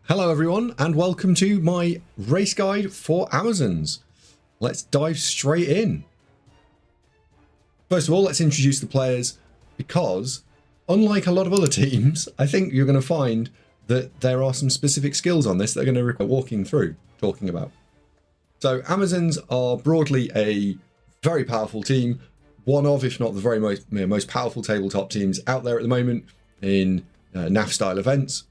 Hello everyone and welcome to my race guide for Amazons. Let's dive straight in. First of all, let's introduce the players because unlike a lot of other teams, I think you're going to find that there are some specific skills on this that are going to require walking through, talking about. So Amazons are broadly a very powerful team, one of, if not the very most powerful tabletop teams out there at the moment in NAF style events.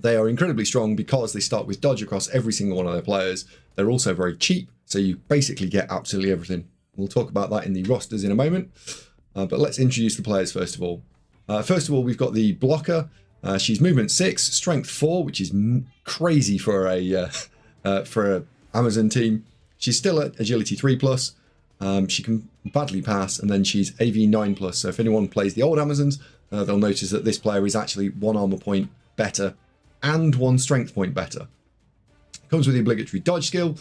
They are incredibly strong because they start with dodge across every single one of their players. They're also very cheap, so you basically get absolutely everything. We'll talk about that in the rosters in a moment, but let's introduce the players first of all. First of all, we've got the blocker. She's movement 6, strength 4, which is crazy for a Amazon team. She's still at agility 3+. She can badly pass, and then she's AV 9+. So if anyone plays the old Amazons, they'll notice that this player is actually 1 armor point better and 1 strength point better. Comes with the obligatory dodge skill,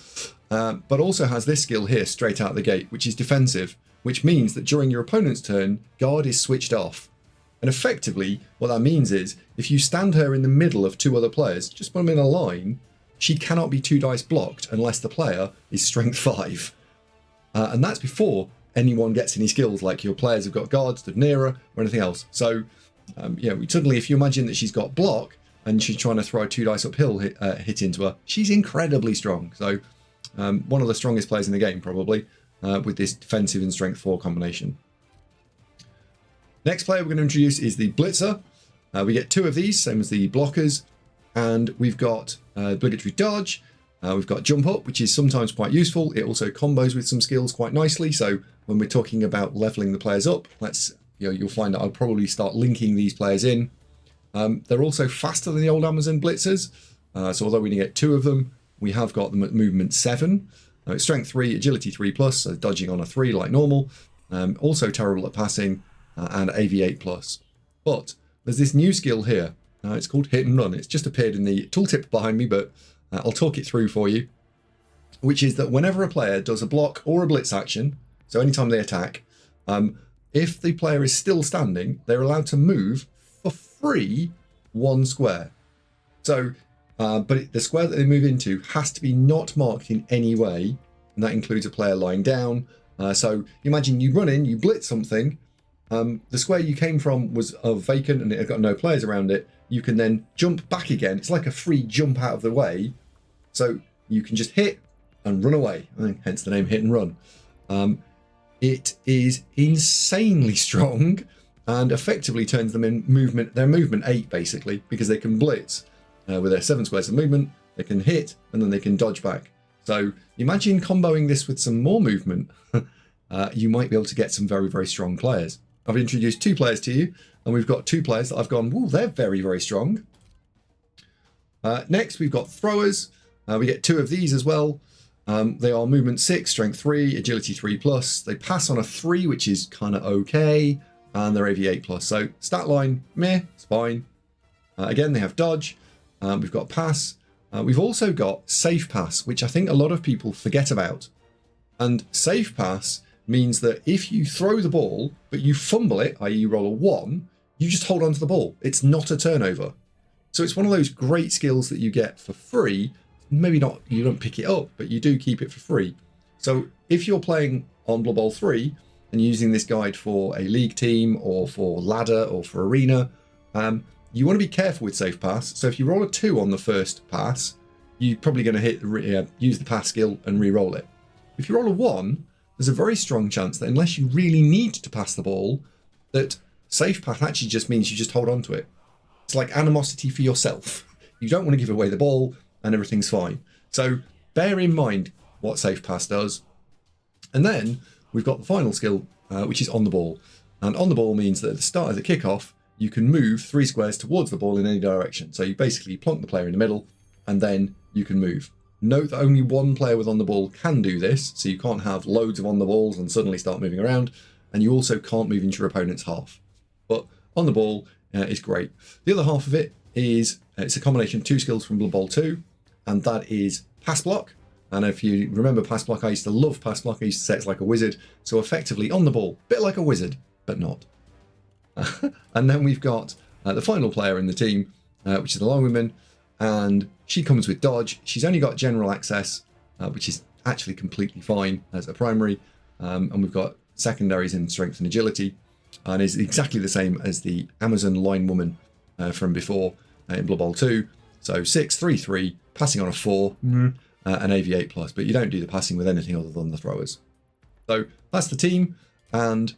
but also has this skill here straight out the gate, which is defensive, which means that during your opponent's turn, guard is switched off. And effectively, what that means is, if you stand her in the middle of 2 other players, just put them in a line, she cannot be 2 dice blocked unless the player is strength 5. And that's before anyone gets any skills, like your players have got guards, stood near her, or anything else. So, suddenly, if you imagine that she's got block, and she's trying to throw a 2 dice uphill hit into her, she's incredibly strong. So one of the strongest players in the game, probably, with this defensive and strength 4 combination. Next player we're going to introduce is the blitzer. We get 2 of these, same as the blockers. And we've got obligatory dodge. We've got jump up, which is sometimes quite useful. It also combos with some skills quite nicely. So when we're talking about leveling the players up, you'll find that I'll probably start linking these players in. They're also faster than the old Amazon blitzers. So although we only get 2 of them, we have got them at movement 7. Strength 3, agility 3+, so dodging on a 3 like normal. Also terrible at passing and AV 8+. But there's this new skill here. It's called hit and run. It's just appeared in the tooltip behind me, but I'll talk it through for you. Which is that whenever a player does a block or a blitz action, so anytime they attack, if the player is still standing, they're allowed to move for free 1 square. So, but the square that they move into has to be not marked in any way, and that includes a player lying down. So imagine you run in, you blitz something, the square you came from was vacant and it had got no players around it. You can then jump back again. It's like a free jump out of the way. So you can just hit and run away, hence the name hit and run. It is insanely strong, and effectively turns them in movement. They're movement 8 basically, because they can blitz with their 7 squares of movement. They can hit and then they can dodge back. So imagine comboing this with some more movement. You might be able to get some very, very strong players. I've introduced 2 players to you, and we've got 2 players that I've gone, ooh, they're very, very strong. Next, we've got throwers. We get 2 of these as well. They are movement 6, strength 3, agility 3+. They pass on a 3, which is kind of okay. And they're AV 8+. So stat line, meh, it's fine. Again, they have dodge. We've got pass. We've also got safe pass, which I think a lot of people forget about. And safe pass means that if you throw the ball, but you fumble it, i.e. you roll a 1, you just hold on to the ball. It's not a turnover. So it's one of those great skills that you get for free. Maybe not, you don't pick it up, but you do keep it for free. So if you're playing on Blood Bowl 3, and using this guide for a league team or for ladder or for arena, you want to be careful with safe pass. So if you roll a 2 on the first pass, you're probably going to use the pass skill and re-roll it. If you roll a 1, there's a very strong chance that unless you really need to pass the ball, that safe pass actually just means you just hold on to it. It's like animosity for yourself. You don't want to give away the ball and everything's fine. So bear in mind what safe pass does. And then we've got the final skill, which is on the ball. And on the ball means that at the start of the kickoff, you can move 3 squares towards the ball in any direction. So you basically plonk the player in the middle, and then you can move. Note that only 1 player with on the ball can do this, so you can't have loads of on the balls and suddenly start moving around. And you also can't move into your opponent's half. But on the ball is great. The other half of it is, it's a combination of 2 skills from Blood Bowl 2, and that is pass block. And if you remember pass block, I used to love pass block. I used to say it's like a wizard. So effectively on the ball, bit like a wizard, but not. And then we've got the final player in the team, which is the lineman. and she comes with dodge. She's only got general access, which is actually completely fine as a primary, and we've got secondaries in strength and agility, and is exactly the same as the Amazon line woman from before in Blood Bowl 2. So 6-3-3, passing on a 4, an AV8 plus, but you don't do the passing with anything other than the throwers. So that's the team, and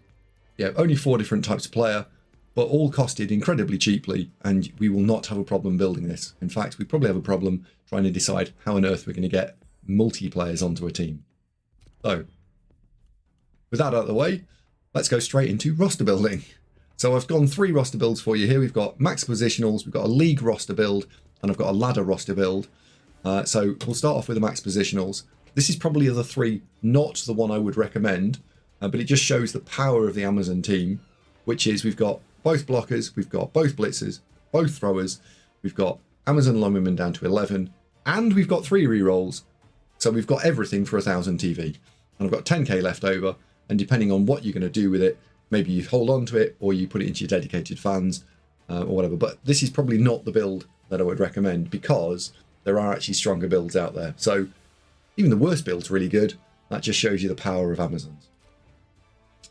yeah, only 4 different types of player, but all costed incredibly cheaply, and we will not have a problem building this. In fact, we probably have a problem trying to decide how on earth we're going to get multiplayers onto a team. So, with that out of the way, let's go straight into roster building. So I've gone 3 roster builds for you here. We've got max positionals, we've got a league roster build, and I've got a ladder roster build. So we'll start off with the max positionals. This is probably of the 3 not the one I would recommend, but it just shows the power of the Amazon team, which is we've got both blockers, we've got both blitzers, both throwers, we've got Amazon line women down to 11, and we've got 3 rerolls. So we've got everything for 1000 TV. And I've got 10k left over, and depending on what you're going to do with it, maybe you hold on to it or you put it into your dedicated fans or whatever. But this is probably not the build that I would recommend, because there are actually stronger builds out there. So even the worst build's really good. That just shows you the power of Amazons.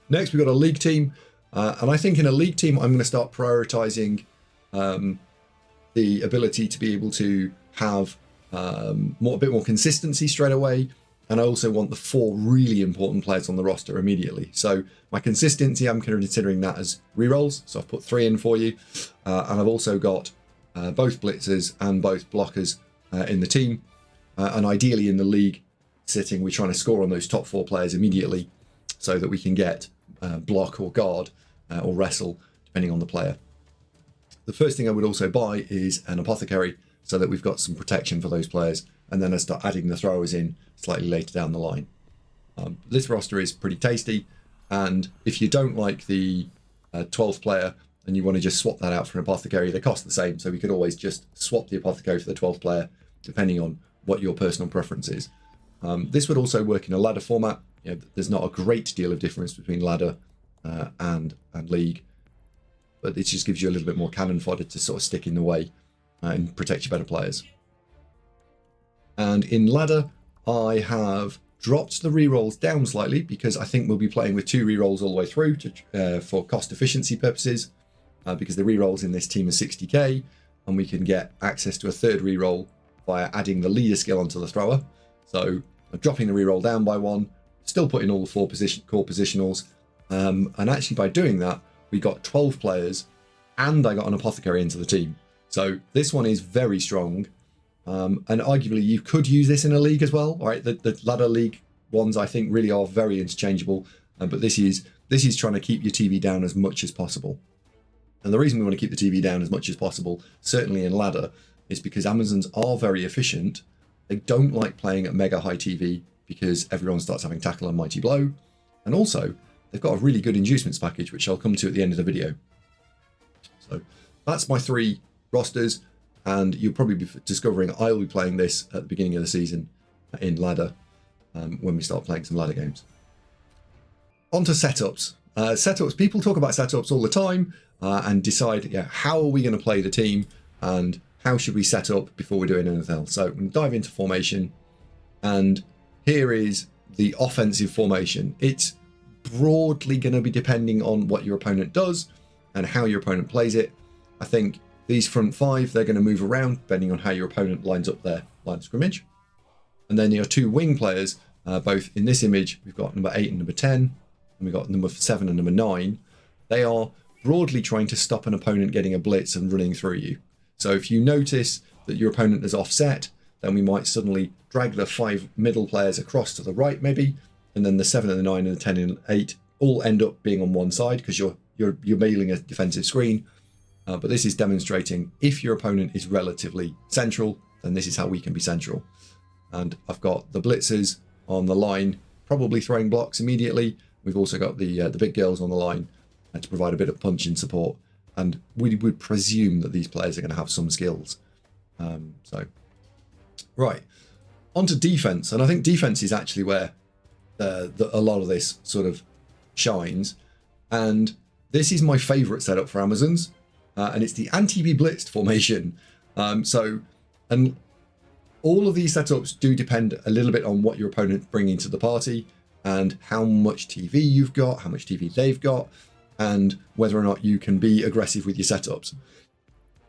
Next, we've got a league team. And I think in a league team, I'm going to start prioritizing the ability to be able to have a bit more consistency straight away. And I also want the 4 really important players on the roster immediately. So my consistency, I'm considering that as rerolls. So I've put 3 in for you. And I've also got both blitzers and both blockers in the team. And ideally in the league sitting, we're trying to score on those top 4 players immediately so that we can get block or guard or wrestle, depending on the player. The first thing I would also buy is an apothecary, so that we've got some protection for those players, and then I start adding the throwers in slightly later down the line. This roster is pretty tasty, and if you don't like the 12th player and you want to just swap that out for an apothecary, they cost the same, so we could always just swap the apothecary for the 12th player, depending on what your personal preference is. This would also work in a ladder format. You know, there's not a great deal of difference between ladder and league, but it just gives you a little bit more cannon fodder to sort of stick in the way and protect your better players. And in ladder, I have dropped the rerolls down slightly, because I think we'll be playing with 2 rerolls all the way through for cost efficiency purposes, because the rerolls in this team are 60k, and we can get access to a 3rd reroll via adding the leader skill onto the thrower. So I'm dropping the reroll down by 1, still putting all the 4 core positionals, and actually by doing that, we got 12 players, and I got an apothecary into the team. So this one is very strong, and arguably you could use this in a league as well. All right, the ladder league ones I think really are very interchangeable, but this is trying to keep your TV down as much as possible. And the reason we want to keep the TV down as much as possible, certainly in ladder, is because Amazons are very efficient. They don't like playing at mega high TV because everyone starts having tackle and mighty blow, and also they've got a really good inducements package, which I'll come to at the end of the video. So that's my 3 rosters, and you'll probably be discovering I'll be playing this at the beginning of the season in ladder when we start playing some ladder games. On to setups. Setups, people talk about setups all the time and decide, how are we going to play the team and how should we set up before we're doing anything else. So we'll dive into formation, and here is the offensive formation. It's broadly going to be depending on what your opponent does and how your opponent plays it. I think these front 5, they're going to move around depending on how your opponent lines up their line of scrimmage. And then your 2 wing players, both in this image, we've got number 8 and number 10, and we've got number 7 and number 9. They are broadly trying to stop an opponent getting a blitz and running through you. So if you notice that your opponent is offset, then we might suddenly drag the 5 middle players across to the right maybe, and then the 7 and the 9 and the 10 and 8 all end up being on one side because you're mailing a defensive screen. But this is demonstrating if your opponent is relatively central, then this is how we can be central. And I've got the blitzers on the line, probably throwing blocks immediately. We've also got the big girls on the line to provide a bit of punch in support. And we would presume that these players are going to have some skills. Right, on to defense. And I think defense is actually where a lot of this sort of shines. And this is my favorite setup for Amazons. And it's the anti-be blitzed formation. So And all of these setups do depend a little bit on what your opponent's bringing to the party and how much TV you've got, how much TV they've got, and whether or not you can be aggressive with your setups.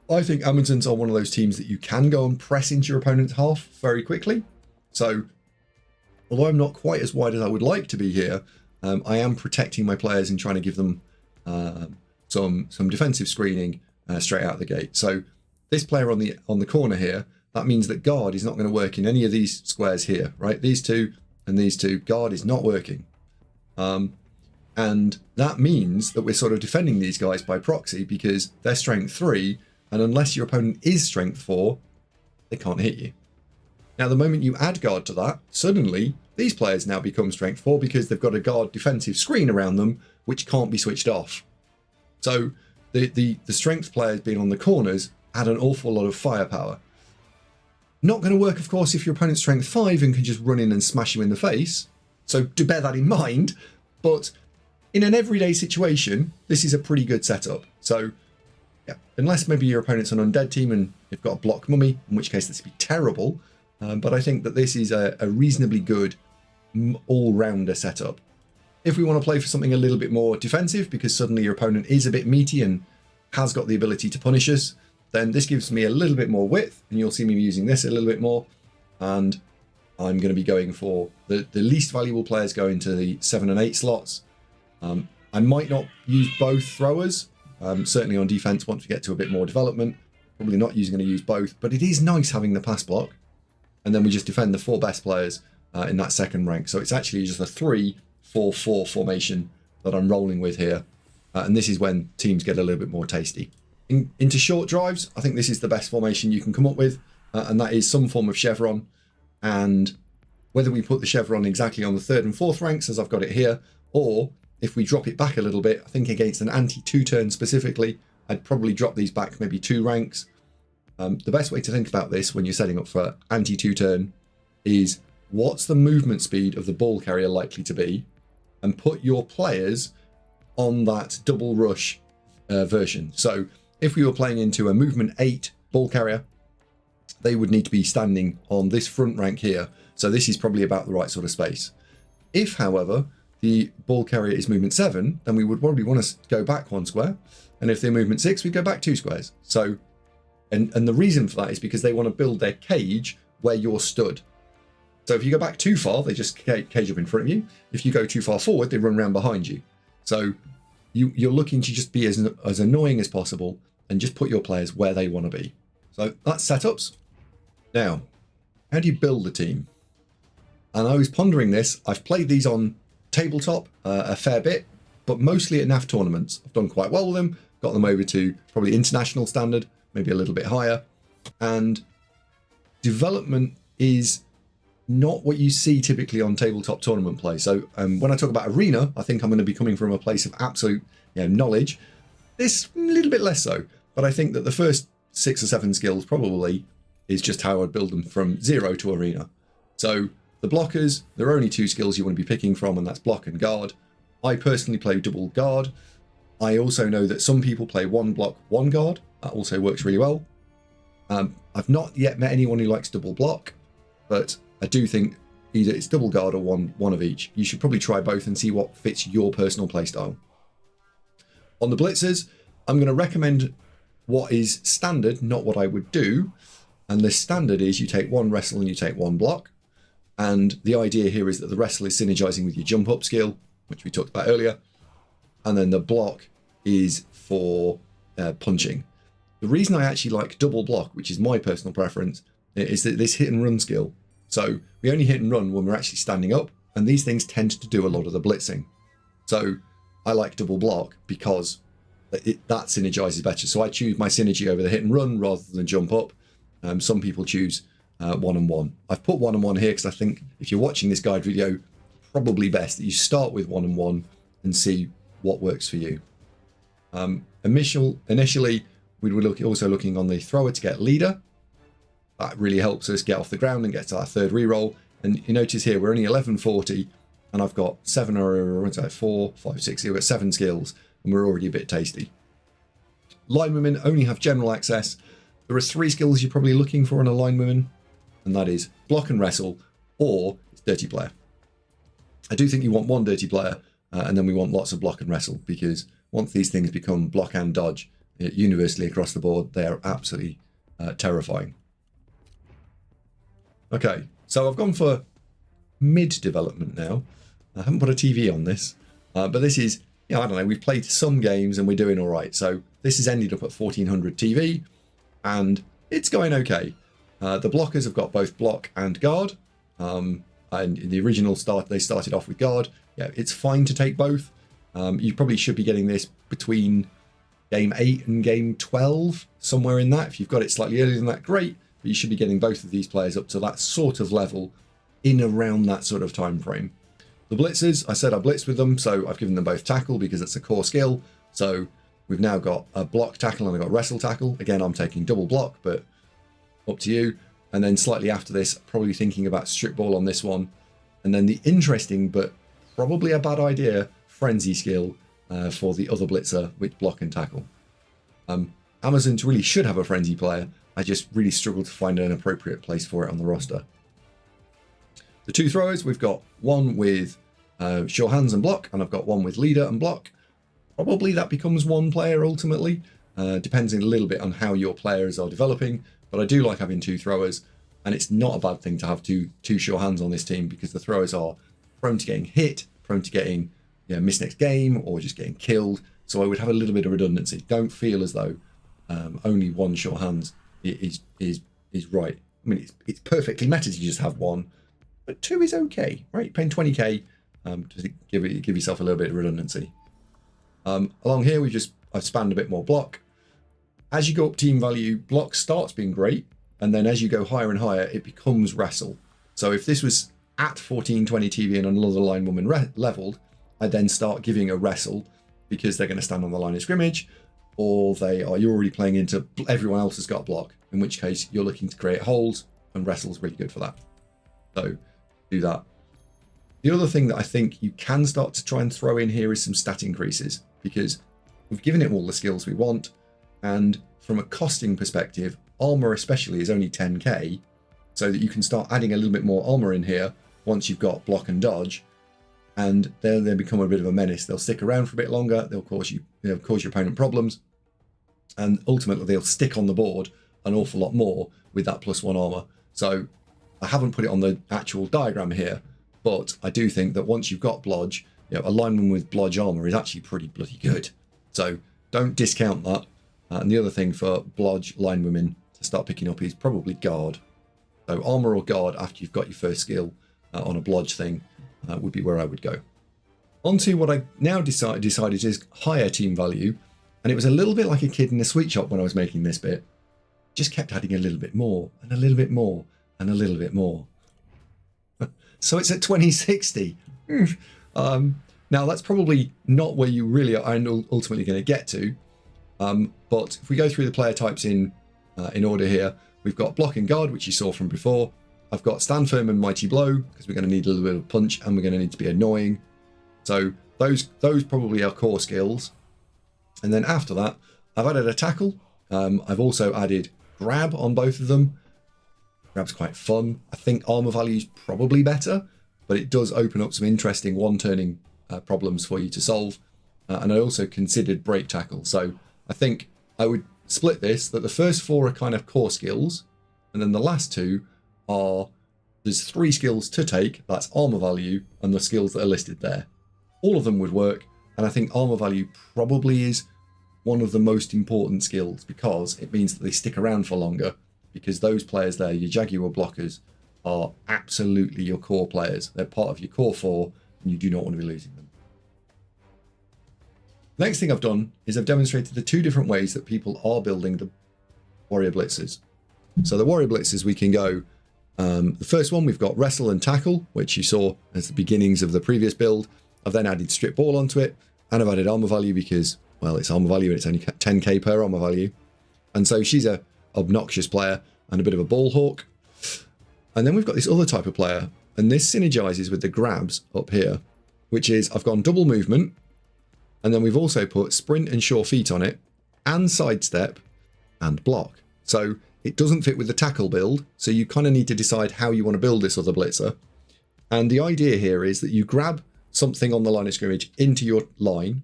I think Amazons are one of those teams that you can go and press into your opponent's half very quickly. So although I'm not quite as wide as I would like to be here, I am protecting my players and trying to give them some defensive screening straight out of the gate. So this player on the corner here, that means that guard is not going to work in any of these squares here, right? These two and these two, guard is not working. And that means that we're sort of defending these guys by proxy because they're strength 3, and unless your opponent is strength 4, they can't hit you. Now, the moment you add guard to that, suddenly these players now become strength 4 because they've got a guard defensive screen around them, which can't be switched off. So the strength players being on the corners add an awful lot of firepower. Not going to work, of course, if your opponent's strength 5 and can just run in and smash you in the face. So do bear that in mind. But in an everyday situation, this is a pretty good setup. So yeah, unless maybe your opponent's an undead team and you've got a block mummy, in which case this would be terrible. But I think that this is a reasonably good all-rounder setup. If we want to play for something a little bit more defensive, because suddenly your opponent is a bit meaty and has got the ability to punish us, then this gives me a little bit more width, and you'll see me using this a little bit more. And I'm going to be going for the least valuable players go into the 7 and 8 slots. I might not use both throwers, certainly on defense once we get to a bit more development. Probably not going to use both, but it is nice having the pass block. And then we just defend the 4 best players in that second rank. So it's actually just a 3-4-4 formation that I'm rolling with here. And this is when teams get a little bit more tasty. Into short drives, I think this is the best formation you can come up with. And that is some form of chevron. And whether we put the chevron exactly on the 3rd and 4th ranks, as I've got it here, or if we drop it back a little bit, I think against an anti-2 turn specifically, I'd probably drop these back maybe 2 ranks. The best way to think about this when you're setting up for anti-2 turn is what's the movement speed of the ball carrier likely to be, and put your players on that double rush version. So if we were playing into a movement 8 ball carrier, they would need to be standing on this front rank here. So this is probably about the right sort of space. If, however, the ball carrier is movement 7, then we would probably want to go back 1 square. And if they're movement 6, we go back 2 squares. So, and the reason for that is because they want to build their cage where you're stood. So if you go back too far, they just cage up in front of you. If you go too far forward, they run around behind you. So you're looking to just be as annoying as possible and just put your players where they want to be. So that's setups. Now, how do you build a team? And I was pondering this. I've played these on tabletop a fair bit, but mostly at NAF tournaments. I've done quite well with them, got them over to probably international standard, maybe a little bit higher. And development is not what you see typically on tabletop tournament play. So when I talk about arena, I think I'm going to be coming from a place of absolute knowledge. This a little bit less so, but I think that the first 6 or 7 skills probably is just how I'd build them from 0 to arena. So the blockers, there are only 2 skills you want to be picking from, and that's block and guard. I personally play double guard. I also know that some people play 1 block, 1 guard. That also works really well. I've not yet met anyone who likes double block, but I do think either it's double guard or one of each. You should probably try both and see what fits your personal playstyle. On the blitzers, I'm going to recommend what is standard, not what I would do. And the standard is you take 1 wrestle and you take 1 block. And the idea here is that the wrestle is synergizing with your jump up skill, which we talked about earlier. And then the block is for punching. The reason I actually like double block, which is my personal preference, is that this hit and run skill. So we only hit and run when we're actually standing up, and these things tend to do a lot of the blitzing. So I like double block because that synergizes better. So I choose my synergy over the hit and run rather than jump up. Some people choose 1 and 1. I've put 1 and 1 here because I think if you're watching this guide video, probably best that you start with 1 and 1 and see what works for you. Initially, we were also looking on the thrower to get leader. That really helps us get off the ground and get to our 3rd reroll. And you notice here we're only 1140, and I've got 7 or 4, 5, 6. We've got 7 skills, and we're already a bit tasty. Linewomen only have general access. There are 3 skills you're probably looking for in a line woman, and that is block and wrestle, or it's dirty player. I do think you want 1 dirty player, and then we want lots of block and wrestle, because once these things become block and dodge universally across the board, they are absolutely terrifying. Okay, so I've gone for mid-development now. I haven't put a TV on this, but this is, I don't know, we've played some games and we're doing all right. So this has ended up at 1400 TV, and it's going okay. The blockers have got both block and guard. And in the original start, they started off with guard. Yeah, it's fine to take both. You probably should be getting this between game 8 and game 12, somewhere in that. If you've got it slightly earlier than that, great. But you should be getting both of these players up to that sort of level in around that sort of time frame. The blitzers, I said I blitzed with them, so I've given them both tackle because it's a core skill. So we've now got a block tackle and I've got wrestle tackle. Again, I'm taking double block, but up to you. And then slightly after this, probably thinking about strip ball on this one. And then the interesting, but probably a bad idea, frenzy skill for the other blitzer, which block and tackle. Amazons really should have a frenzy player. I just really struggle to find an appropriate place for it on the roster. The 2 throwers, we've got one with sure hands and block, and I've got one with leader and block. Probably that becomes 1 player ultimately, depending a little bit on how your players are developing. But I do like having 2 throwers, and it's not a bad thing to have two sure hands on this team, because the throwers are prone to getting hit, prone to getting missed next game, or just getting killed. So I would have a little bit of redundancy. Don't feel as though only 1 sure hands is right. I mean, it's perfectly meta to just have 1, but 2 is okay, right? You're paying 20k to give yourself a little bit of redundancy. Along here, I've spanned a bit more block. As you go up team value, block starts being great, and then as you go higher and higher, it becomes wrestle. So if this was at 1420 TV and another line woman leveled, I then start giving a wrestle because they're going to stand on the line of scrimmage, or you're already playing into everyone else has got block, in which case you're looking to create holes, and wrestle's really good for that. So do that. The other thing that I think you can start to try and throw in here is some stat increases, because we've given it all the skills we want, and from a costing perspective, armor especially is only 10k, so that you can start adding a little bit more armor in here once you've got block and dodge, and they'll then become a bit of a menace. They'll stick around for a bit longer, they'll cause your opponent problems, and ultimately they'll stick on the board an awful lot more with that +1 armor. So I haven't put it on the actual diagram here, but I do think that once you've got blodge, a lineman with blodge armor is actually pretty bloody good. So don't discount that. And the other thing for blodge line women to start picking up is probably guard. So armor or guard after you've got your first skill on a blodge thing would be where I would go. On to what I now decided is higher team value. And it was a little bit like a kid in a sweet shop when I was making this bit. Just kept adding a little bit more and a little bit more and a little bit more. So it's at 2060. Now that's probably not where you really are ultimately going to get to. But if we go through the player types in order here, we've got block and guard, which you saw from before. I've got stand firm and mighty blow, because we're going to need a little bit of punch and we're going to need to be annoying. So those probably are core skills. And then after that, I've added a tackle. I've also added grab on both of them. Grab's quite fun. I think armor value is probably better, but it does open up some interesting one-turning problems for you to solve. And I also considered break tackle. So I think I would split this, that the first 4 are kind of core skills, and then the last 2 are, there's 3 skills to take, that's armor value and the skills that are listed there. All of them would work, and I think armor value probably is one of the most important skills, because it means that they stick around for longer, because those players there, your Jaguar blockers, are absolutely your core players. They're part of your core 4, and you do not want to be losing them. Next thing I've done is I've demonstrated the 2 different ways that people are building the warrior blitzers. So the warrior blitzers, we can go, the first one, we've got wrestle and tackle, which you saw as the beginnings of the previous build. I've then added strip ball onto it, and I've added armor value because, well, it's armor value and it's only 10k per armor value. And so she's a obnoxious player and a bit of a ball hawk. And then we've got this other type of player, and this synergizes with the grabs up here, which is I've gone double movement, and then we've also put sprint and sure feet on it, and sidestep and block. So it doesn't fit with the tackle build. So you kind of need to decide how you want to build this other blitzer. And the idea here is that you grab something on the line of scrimmage into your line.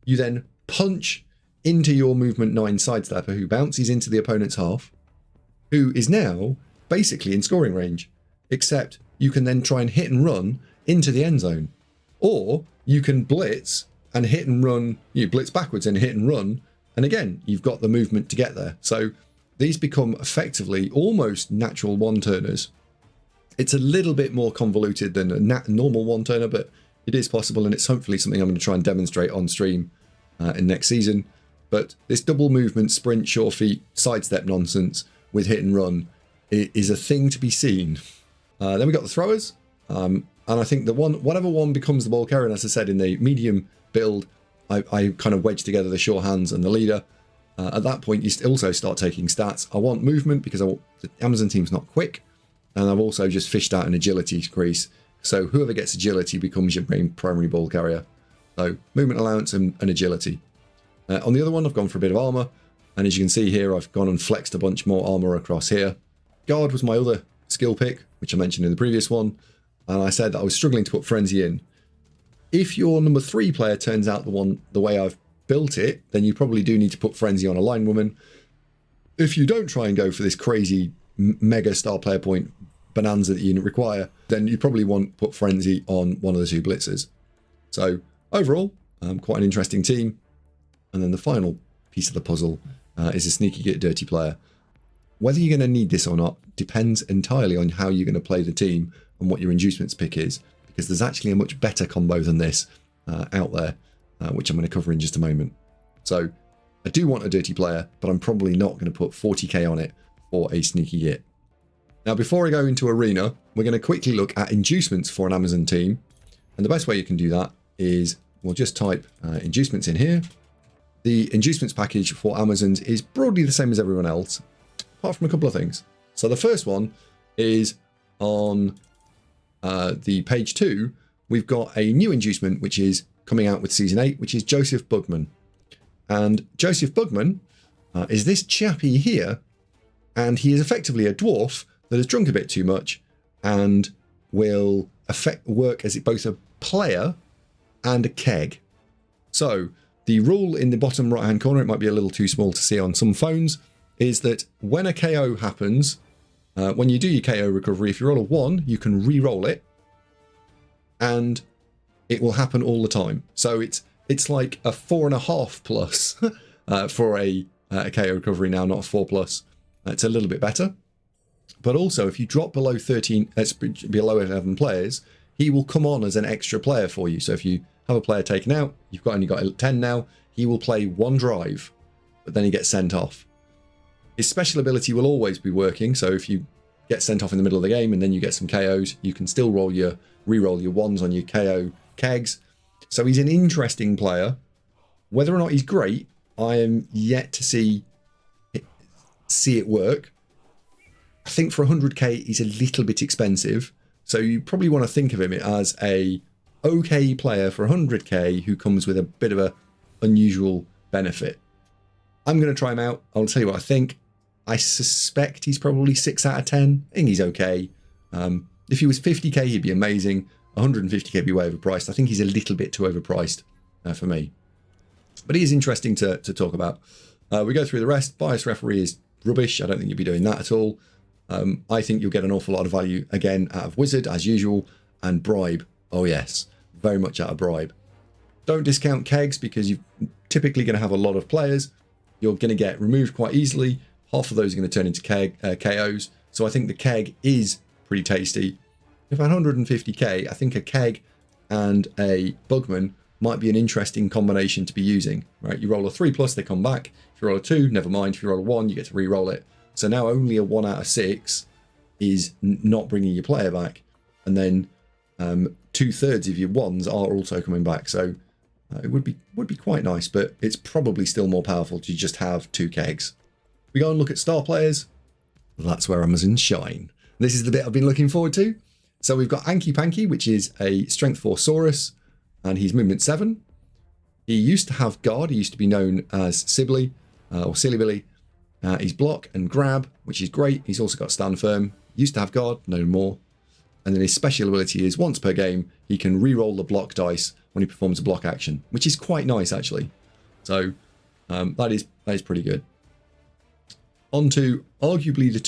You then punch into your movement 9 sidestepper who bounces into the opponent's half, who is now basically in scoring range, except you can then try and hit and run into the end zone. Or you can blitz and hit and run, you blitz backwards and hit and run, and again, you've got the movement to get there. So these become effectively almost natural one-turners. It's a little bit more convoluted than a normal one-turner, but it is possible, and it's hopefully something I'm going to try and demonstrate on stream in next season. But this double movement, sprint, sure feet, sidestep nonsense with hit and run is a thing to be seen. Then we got the throwers, and I think the whatever one becomes the ball carrier, and as I said in the medium build, I kind of wedge together the sure hands and the leader. At that point, you also start taking stats. I want movement because the Amazon team's not quick, and I've also just fished out an agility crease. So whoever gets agility becomes your main primary ball carrier. So movement allowance and agility. On the other one, I've gone for a bit of armor, and as you can see here, I've gone and flexed a bunch more armor across here. Guard was my other skill pick, which I mentioned in the previous one, and I said that I was struggling to put frenzy in. If your number 3 player turns out the way I've built it, then you probably do need to put frenzy on a line woman. If you don't try and go for this crazy mega star player point bonanza that you require, then you probably want to put frenzy on one of the 2 blitzers. So overall, quite an interesting team. And then the final piece of the puzzle is a sneaky get dirty player. Whether you're going to need this or not depends entirely on how you're going to play the team and what your inducements pick is, because there's actually a much better combo than this out there, which I'm going to cover in just a moment. So I do want a dirty player, but I'm probably not going to put 40k on it for a sneaky git. Now, before I go into Arena, we're going to quickly look at inducements for an Amazon team. And the best way you can do that is we'll just type inducements in here. The inducements package for Amazons is broadly the same as everyone else, apart from a couple of things. So the first one is on the page 2, we've got a new inducement which is coming out with season 8, which is Joseph Bugman. And Joseph Bugman is this chappie here, and he is effectively a dwarf that has drunk a bit too much and will work as both a player and a keg. So the rule in the bottom right hand corner, it might be a little too small to see on some phones, is that when a KO happens, when you do your KO recovery, if you roll a 1, you can re-roll it, and it will happen all the time. So it's like a 4.5 plus for a KO recovery now, not a 4 plus. It's a little bit better. But also, if you drop below 11 players, he will come on as an extra player for you. So if you have a player taken out, you've only got 10 now, he will play 1 drive, but then he gets sent off. His special ability will always be working, so if you get sent off in the middle of the game and then you get some KOs, you can still re-roll your 1s on your KO kegs. So he's an interesting player. Whether or not he's great, I am yet to see it work. I think for 100k, he's a little bit expensive, so you probably want to think of him as a okay player for 100k who comes with a bit of a unusual benefit. I'm going to try him out. I'll tell you what I think. I suspect he's probably 6 out of 10. I think he's okay. If he was 50k, he'd be amazing. 150k would be way overpriced. I think he's a little bit too overpriced for me. But he is interesting to talk about. We go through the rest. Bias referee is rubbish. I don't think you'll be doing that at all. I think you'll get an awful lot of value, again, out of Wizard, as usual. And bribe. Oh, yes. Very much out of bribe. Don't discount kegs because you're typically going to have a lot of players. You're going to get removed quite easily. Half of those are going to turn into KOs. So I think the keg is pretty tasty. If at 150k, I think a keg and a Bugman might be an interesting combination to be using. Right? You roll a 3 plus, they come back. If you roll a 2, never mind. If you roll a 1, you get to re-roll it. So now only a 1 out of 6 is not bringing your player back. And then 2/3 of your 1s are also coming back. So it would be quite nice, but it's probably still more powerful to just have 2 kegs. We go and look at star players. That's where Amazons shine. This is the bit I've been looking forward to. So we've got Anky Panky, which is a Strength 4 Saurus, and he's Movement 7. He used to have Guard. He used to be known as Sibley or Silly Billy. He's block and grab, which is great. He's also got stand firm. Used to have guard, no more. And then his special ability is once per game, he can re-roll the block dice when he performs a block action, which is quite nice, actually. So that is pretty good. On to arguably the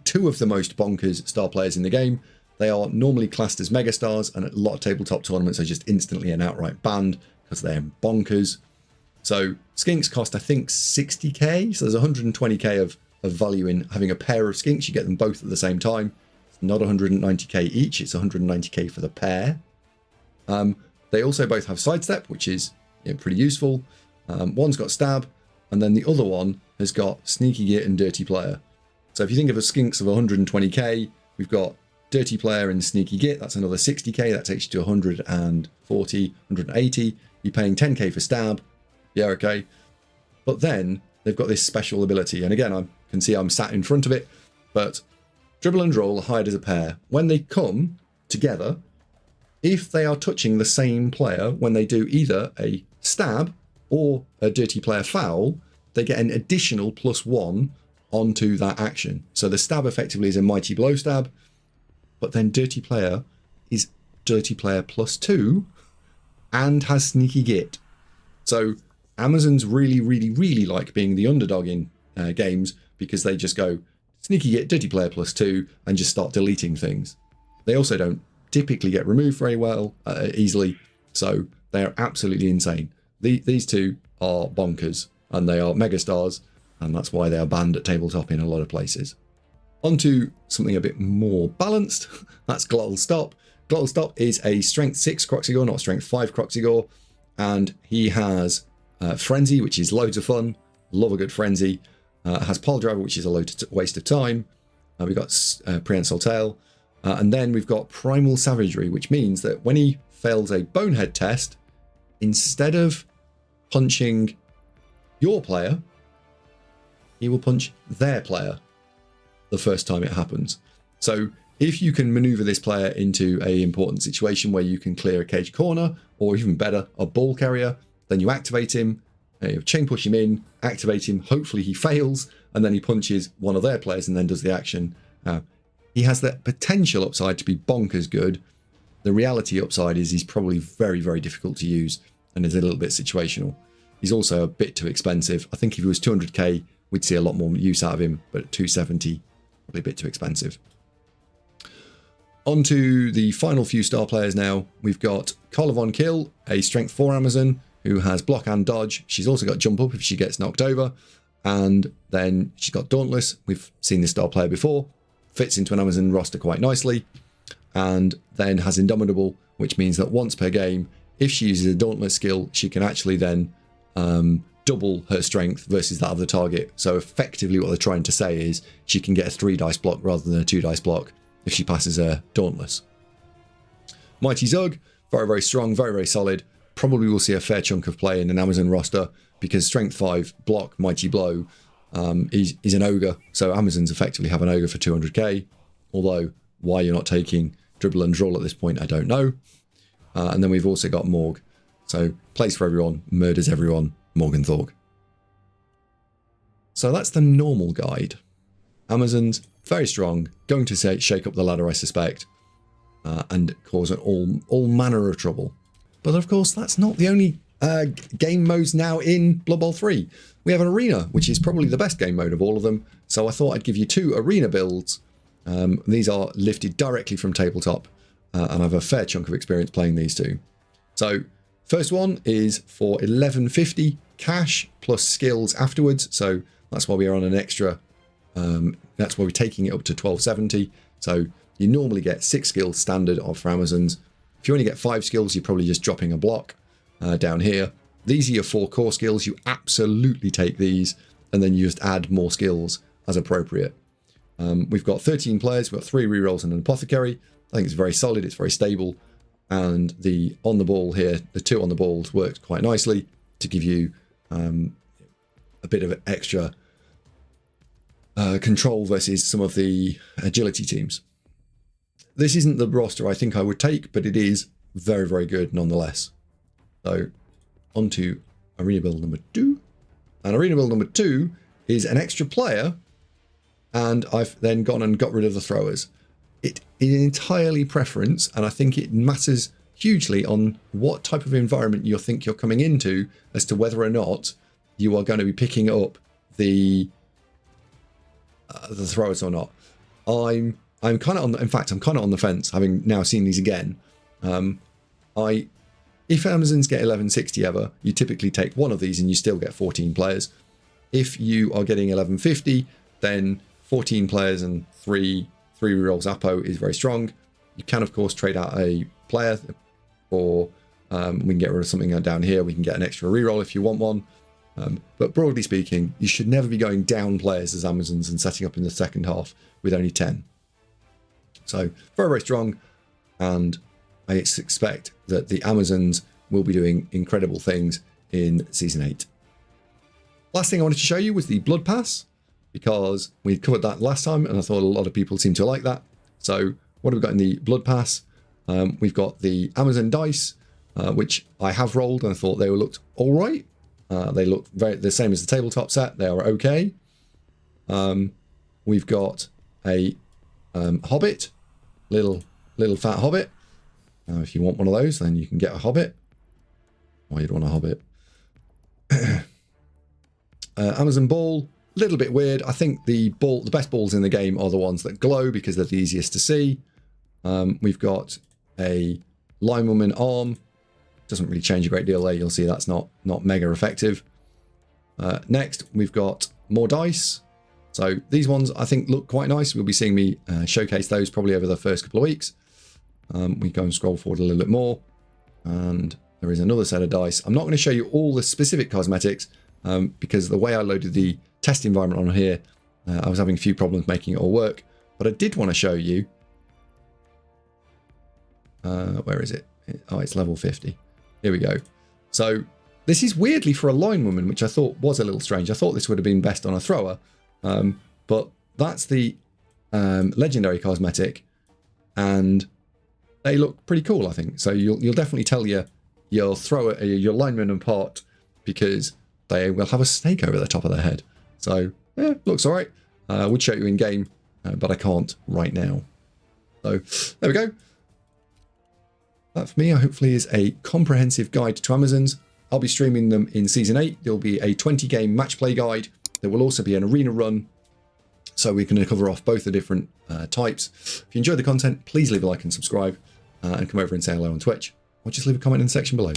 two of the most bonkers star players in the game. They are normally classed as megastars, and a lot of tabletop tournaments are just instantly and outright banned because they're bonkers. So skinks cost, I think, 60k. So there's 120k of value in having a pair of skinks. You get them both at the same time. It's not 190k each. It's 190k for the pair. They also both have sidestep, which is pretty useful. One's got stab, and then the other one has got sneaky git and dirty player. So if you think of a skinks of 120k, we've got dirty player and sneaky git. That's another 60k. That takes you to 140, 180. You're paying 10k for stab. Yeah, okay. But then they've got this special ability. And again, I can see I'm sat in front of it. But dribble and roll are hired as a pair. When they come together, if they are touching the same player, when they do either a stab or a dirty player foul, they get an additional +1 onto that action. So the stab effectively is a mighty blow stab. But then dirty player is dirty player +2 and has sneaky git. So Amazons really, really, really like being the underdog in games because they just go sneaky git, dirty player +2 and just start deleting things. They also don't typically get removed very well easily. So they are absolutely insane. These two are bonkers and they are megastars, and that's why they are banned at tabletop in a lot of places. Onto something a bit more balanced. That's Glottal Stop. Glottal Stop is a strength 6 Croxigor, not strength 5 Croxigor. And he has Frenzy, which is loads of fun. Love a good Frenzy. Has Pile Driver, which is a waste of time. We've got Prehensile Tail. And then we've got Primal Savagery, which means that when he fails a Bonehead test, instead of punching your player, he will punch their player the first time it happens. So if you can maneuver this player into a important situation where you can clear a cage corner, or even better, a ball carrier, then you activate him, chain push him in, activate him, hopefully he fails, and then he punches one of their players and then does the action. He has the potential upside to be bonkers good. The reality upside is he's probably very, very difficult to use and is a little bit situational. He's also a bit too expensive. I think if he was 200k, we'd see a lot more use out of him, but at 270, probably a bit too expensive. On to the final few star players now. We've got Carla Von Kill, a strength 4 Amazon who has block and dodge. She's also got jump up if she gets knocked over. And then she's got Dauntless. We've seen this star player before. Fits into an Amazon roster quite nicely. And then has Indomitable, which means that once per game, if she uses a Dauntless skill, she can actually then double her strength versus that of the target. So effectively what they're trying to say is she can get a 3 dice block rather than a 2 dice block if she passes her Dauntless. Mighty Zug, very, very strong, very, very solid. Probably will see a fair chunk of play in an Amazon roster because strength 5 block Mighty Blow is an ogre. So Amazons effectively have an ogre for 200k. Although why you're not taking dribble and roll at this point, I don't know. And then we've also got Morg. So plays for everyone, murders everyone, Morgenthorg. So that's the normal guide. Amazons, very strong, going to shake up the ladder, I suspect, and cause all manner of trouble. But of course, that's not the only game modes now in Blood Bowl 3. We have an arena, which is probably the best game mode of all of them. So I thought I'd give you 2 arena builds. These are lifted directly from tabletop, and I have a fair chunk of experience playing these two. So first one is for 1150 cash plus skills afterwards. So that's why we are on an extra. That's why we're taking it up to 1270. So you normally get 6 skills standard for Amazons. If you only get 5 skills, you're probably just dropping a block down here. These are your 4 core skills. You absolutely take these, and then you just add more skills as appropriate. We've got 13 players. We've got 3 rerolls and an apothecary. I think it's very solid. It's very stable. And the on the ball here, the 2 on the balls worked quite nicely to give you a bit of extra control versus some of the agility teams. This isn't the roster I think I would take, but it is very, very good nonetheless. So on to arena build number 2. And arena build number 2 is an extra player, and I've then gone and got rid of the throwers. It is entirely preference, and I think it matters hugely on what type of environment you think you're coming into as to whether or not you are going to be picking up the throwers or not. I'm kind of on. In fact, I'm kind of on the fence, having now seen these again. If Amazons get 1160 ever, you typically take one of these and you still get 14 players. If you are getting 1150, then 14 players and three rerolls Apo is very strong. You can, of course, trade out a player, or we can get rid of something down here. We can get an extra reroll if you want one. But broadly speaking, you should never be going down players as Amazons and setting up in the second half with only 10. So very, very strong, and I expect that the Amazons will be doing incredible things in Season 8. Last thing I wanted to show you was the Blood Pass, because we covered that last time, and I thought a lot of people seem to like that. So what have we got in the Blood Pass? We've got the Amazon dice, which I have rolled, and I thought they looked all right. They look the same as the tabletop set. They are okay. We've got a Hobbit, little fat Hobbit. If you want one of those, then you can get a Hobbit. Why you'd want a Hobbit? Amazon ball, a little bit weird. I think the best balls in the game are the ones that glow because they're the easiest to see. We've got a linewoman arm. Doesn't really change a great deal there. You'll see that's not mega effective. Next, we've got more dice. So these ones I think look quite nice. We'll be seeing me showcase those probably over the first couple of weeks. We go and scroll forward a little bit more, and there is another set of dice. I'm not going to show you all the specific cosmetics because the way I loaded the test environment on here, I was having a few problems making it all work. But I did want to show you. Where is it? Oh, it's level 50. Here we go. So this is weirdly for a line woman, which I thought was a little strange. I thought this would have been best on a thrower, but that's the legendary cosmetic, and they look pretty cool, I think. So you'll definitely tell your thrower, your lineman apart, because they will have a snake over the top of their head. So yeah, looks all right. I would show you in game, but I can't right now. So there we go. That for me, hopefully, is a comprehensive guide to Amazons. I'll be streaming them in Season 8. There'll be a 20-game match play guide. There will also be an arena run, so we can cover off both the different types. If you enjoyed the content, please leave a like and subscribe, and come over and say hello on Twitch, or just leave a comment in the section below.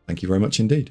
Thank you very much indeed.